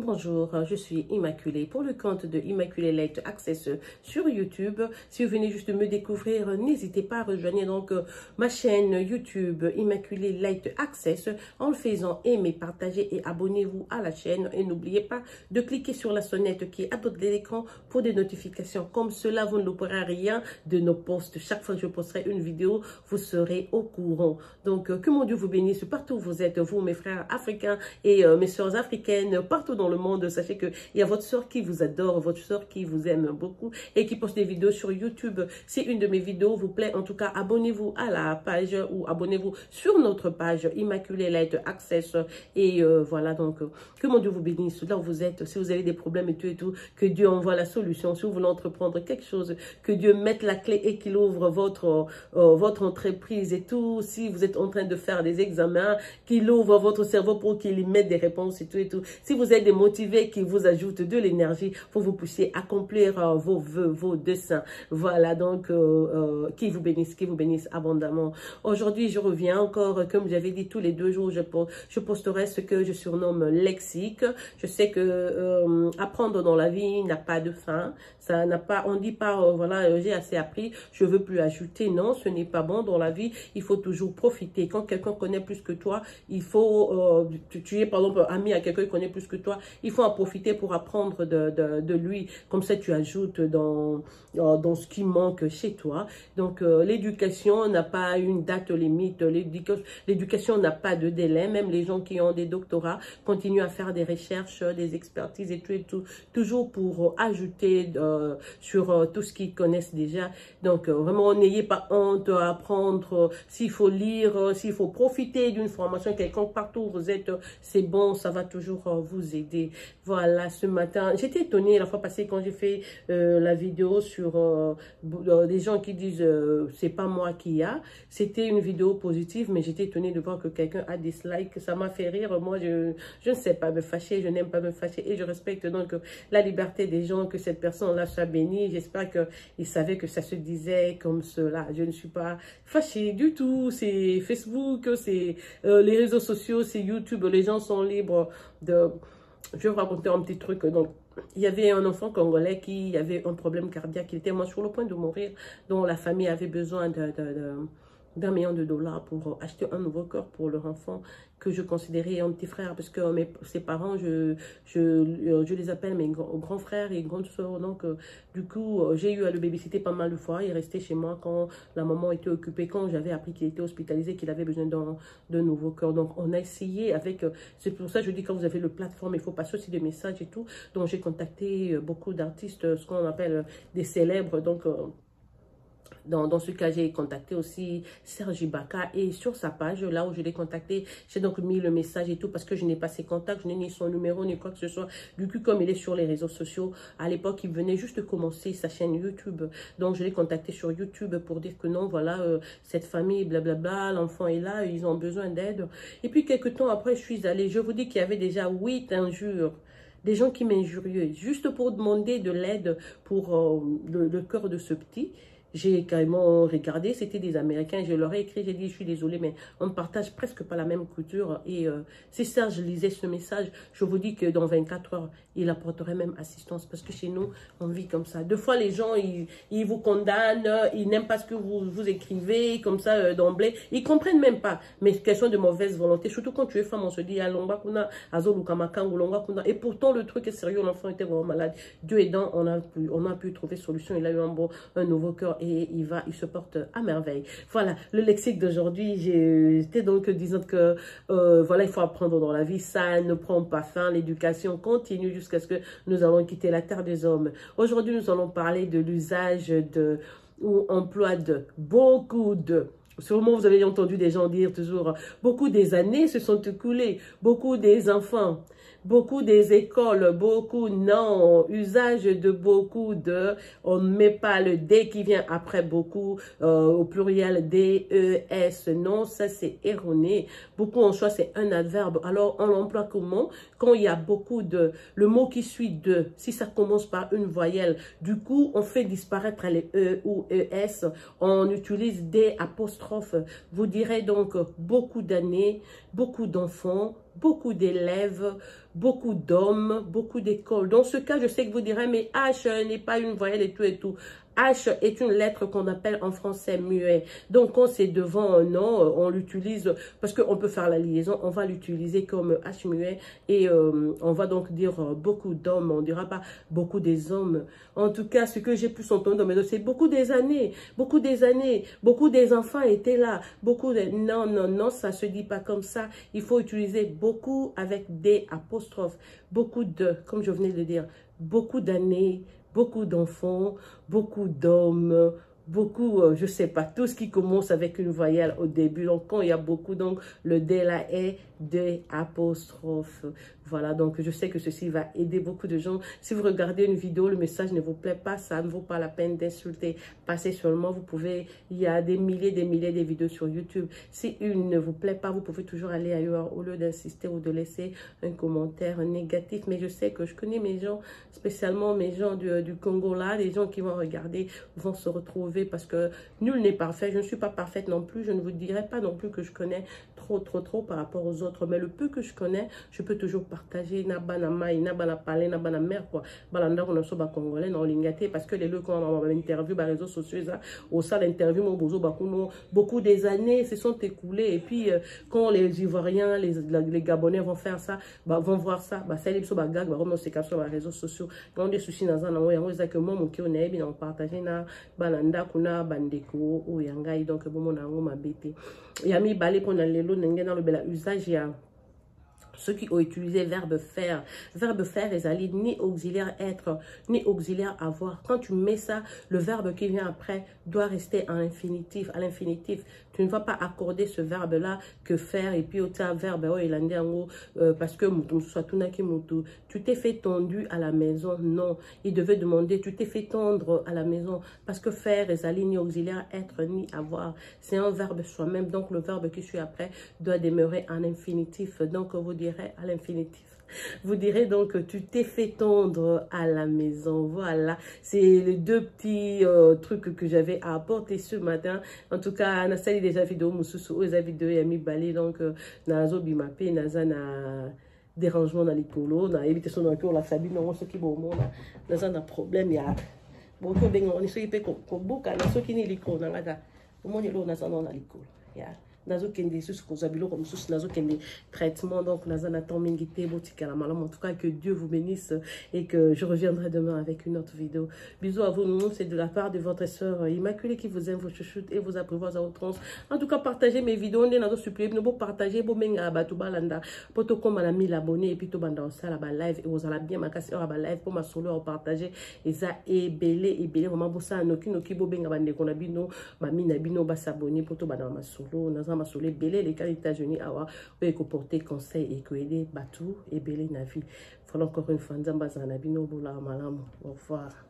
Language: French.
Bonjour, je suis Immaculée pour le compte de Immaculée Light Access sur YouTube. Si vous venez juste de me découvrir, n'hésitez pas à rejoindre donc ma chaîne YouTube Immaculée Light Access en le faisant aimer, partager et abonnez-vous à la chaîne. Et n'oubliez pas de cliquer sur la sonnette qui est à droite de l'écran pour des notifications. Comme cela, vous ne louperez rien de nos posts. Chaque fois que je posterai une vidéo, vous serez au courant. Donc, que mon Dieu vous bénisse partout où vous êtes, vous mes frères africains et mes sœurs africaines, partout dans le monde. Sachez qu'il y a votre soeur qui vous adore, votre soeur qui vous aime beaucoup et qui poste des vidéos sur YouTube. Si une de mes vidéos vous plaît, en tout cas, abonnez-vous à la page ou abonnez-vous sur notre page Immaculée Light Access. Et voilà, donc, que mon Dieu vous bénisse là où vous êtes. Si vous avez des problèmes et tout, que Dieu envoie la solution. Si vous voulez entreprendre quelque chose, que Dieu mette la clé et qu'il ouvre votre entreprise et tout. Si vous êtes en train de faire des examens, qu'il ouvre votre cerveau pour qu'il y mette des réponses et tout. Si vous êtes démotivé, qui vous ajoute de l'énergie pour vous pousser à accomplir vos vœux, vos desseins. Voilà, donc, qui vous bénisse abondamment. Aujourd'hui, je reviens encore, comme j'avais dit, tous les 2 jours, je posterai ce que je surnomme lexique. Je sais que apprendre dans la vie n'a pas de fin. Ça n'a pas, on dit pas, voilà, j'ai assez appris, je veux plus ajouter. Non, ce n'est pas bon dans la vie. Il faut toujours profiter. Quand quelqu'un connaît plus que toi, il faut, tu es par exemple ami à quelqu'un qui connaît plus que toi, il faut en profiter pour apprendre de lui. Comme ça, tu ajoutes dans ce qui manque chez toi. Donc, l'éducation n'a pas une date limite. L'éducation n'a pas de délai. Même les gens qui ont des doctorats continuent à faire des recherches, des expertises et tout. Toujours pour ajouter sur tout ce qu'ils connaissent déjà. Donc, vraiment, n'ayez pas honte à apprendre. S'il faut lire, s'il faut profiter d'une formation quelconque partout où vous êtes, c'est bon, ça va toujours vous aider. Voilà, ce matin, j'étais étonnée la fois passée quand j'ai fait la vidéo sur des gens qui disent c'est pas moi qui a. C'était une vidéo positive, mais j'étais étonnée de voir que quelqu'un a dislike. Ça m'a fait rire. Moi, je ne sais pas me fâcher, je n'aime pas me fâcher et je respecte donc la liberté des gens, que cette personne-là soit bénie. J'espère qu'il savait que ça se disait comme cela. Je ne suis pas fâchée du tout. C'est Facebook, c'est les réseaux sociaux, c'est YouTube. Les gens sont libres de... Je vais vous raconter un petit truc. Donc, il y avait un enfant congolais qui avait un problème cardiaque. Il était moi sur le point de mourir, dont la famille avait besoin d'1 million de dollars pour acheter un nouveau cœur pour leur enfant que je considérais un petit frère parce que ses parents, je les appelle mes grands frères et grandes soeurs. Donc, du coup, j'ai eu à le babysitter pas mal de fois. Il restait chez moi quand la maman était occupée, quand j'avais appris qu'il était hospitalisé, qu'il avait besoin d'un nouveau cœur. Donc, on a essayé avec... c'est pour ça que je dis quand vous avez le plateforme, il faut passer aussi des messages et tout. Donc, j'ai contacté beaucoup d'artistes, ce qu'on appelle des célèbres. Donc, dans ce cas, j'ai contacté aussi Serge Ibaka et sur sa page, là où je l'ai contacté, j'ai donc mis le message et tout parce que je n'ai pas ses contacts, je n'ai ni son numéro, ni quoi que ce soit. Du coup, comme il est sur les réseaux sociaux, à l'époque, il venait juste de commencer sa chaîne YouTube. Donc, je l'ai contacté sur YouTube pour dire que non, voilà, cette famille, blablabla, l'enfant est là, ils ont besoin d'aide. Et puis, quelques temps après, je suis allée, je vous dis qu'il y avait déjà 8 injures. Des gens qui m'injuriaient, juste pour demander de l'aide pour le cœur de ce petit. J'ai carrément regardé, c'était des Américains, je leur ai écrit, j'ai dit, je suis désolée, mais on ne partage presque pas la même culture. Et si ça, je lisais ce message, je vous dis que dans 24 heures, il apporterait même assistance. Parce que chez nous, on vit comme ça. Deux fois, les gens, ils vous condamnent, ils n'aiment pas ce que vous écrivez, comme ça, d'emblée. Ils ne comprennent même pas. Mais question de mauvaise volonté, surtout quand tu es femme, on se dit, et pourtant, le truc est sérieux, l'enfant était vraiment malade. Dieu aidant, on a pu trouver solution. Il a eu un nouveau cœur. Et il se porte à merveille. Voilà, le lexique d'aujourd'hui, j'étais donc disant que voilà, il faut apprendre dans la vie, ça ne prend pas fin, l'éducation continue jusqu'à ce que nous allons quitter la terre des hommes. Aujourd'hui, nous allons parler de l'usage ou emploi de beaucoup de... Sûrement, vous avez entendu des gens dire toujours, beaucoup des années se sont écoulées, beaucoup des enfants, beaucoup des écoles, beaucoup non, usage de beaucoup de, on ne met pas le D qui vient après beaucoup, au pluriel D-E-S, non, ça c'est erroné. Beaucoup en soi c'est un adverbe, alors on l'emploie comment? Quand il y a beaucoup de, le mot qui suit de, si ça commence par une voyelle, du coup on fait disparaître les E ou ES, on utilise des apostrophes. Vous direz donc beaucoup d'années, beaucoup d'enfants, beaucoup d'élèves, beaucoup d'hommes, beaucoup d'écoles. Dans ce cas, je sais que vous direz, mais H n'est pas une voyelle et tout et tout. H est une lettre qu'on appelle en français muet. Donc, quand c'est devant un nom, on l'utilise parce qu'on peut faire la liaison. On va l'utiliser comme H muet et on va donc dire beaucoup d'hommes. On ne dira pas beaucoup des hommes. En tout cas, ce que j'ai pu entendre dans mes dossiers, c'est beaucoup des années, beaucoup des enfants étaient là. Non, non, non, ça ne se dit pas comme ça. Il faut utiliser beaucoup avec des apostrophes. Beaucoup de, comme je venais de le dire, beaucoup d'années, beaucoup d'enfants, beaucoup d'hommes, beaucoup, je sais pas, tout ce qui commence avec une voyelle au début. Donc, quand il y a beaucoup, donc le D là est des apostrophes. Voilà, donc je sais que ceci va aider beaucoup de gens. Si vous regardez une vidéo, le message ne vous plaît pas, ça ne vaut pas la peine d'insulter. Passez seulement, vous pouvez, il y a des milliers de vidéos sur YouTube. Si une ne vous plaît pas, vous pouvez toujours aller ailleurs au lieu d'insister ou de laisser un commentaire négatif. Mais je sais que je connais mes gens, spécialement mes gens du Congo là, les gens qui vont regarder vont se retrouver parce que nul n'est parfait. Je ne suis pas parfaite non plus. Je ne vous dirai pas non plus que je connais trop par rapport aux autres. Mais le peu que je connais, je peux toujours partager. Na bana mai, na bana parler, na bana mer quoi. Balanda on a soba congolais, na lingate parce que les deux quand on va interview par réseaux sociaux ça, au sein d'interview mon bozo bakuno, beaucoup des années se sont écoulées et puis quand les Ivoiriens, les Gabonais vont faire ça, vont voir ça, ça les soba gag, on se capte sur les réseaux sociaux. Quand des soucis dans un endroit, on que moi mon qui on est bien partager na balanda kuna bandeko ou yangai donc bon mon ango ma bête. Yami balé pour dans les lots dans le bel usage ya ceux qui ont utilisé verbe faire les alliés ni auxiliaire être, ni auxiliaire avoir. Quand tu mets ça, le verbe qui vient après doit rester à l'infinitif. Tu ne vas pas accorder ce verbe-là que faire et puis au verbe parce que tu t'es fait tendu à la maison. Non, il devait demander tu t'es fait tendre à la maison parce que faire les alliés ni auxiliaire être ni avoir. C'est un verbe soi-même. Donc le verbe qui suit après doit demeurer en infinitif. Donc vous direz à l'infinitif. Vous direz donc tu t'es fait tendre à la maison. Voilà, c'est les deux petits trucs que j'avais à apporter ce matin. En tout cas, on a sali déjà vidéo mususu, aux vidéo yami balé donc nazo bimapé naza na dérangement dans l'écolo, na éviter son encore la famille non ce qui bon monde naza na problème ya. Bon ko bengo on est pe ko buka na so kini liko na ngata. Au monde lo naza na l'écolo. Ya. Nazo kende sous kozabilo comme sous nazo kende traitement donc naza na tomingité botika la malam. En tout cas que Dieu vous bénisse et que je reviendrai demain avec une autre vidéo. Bisous à vous, c'est de la part de votre sœur Immaculée qui vous aime, vous chuchote et vous apprivoise à outrance. En tout cas partagez mes vidéos, on est dans supplier nous partager bo menga ba to balanda poto comme la 1000 abonnés et puis to banda ça la live et vous allez bien ma casse ba live pour ma solo à partager et ça et belé vraiment bo ça noki bo benga bande qu'on a bino ma mina bino ba s'abonner pour to banda ma solo sur les belés les cas États-Unis avoir que porter conseil et que aider batou et belé na vie. Voilà encore une fois nzamba za na bino bola malamu. Au revoir.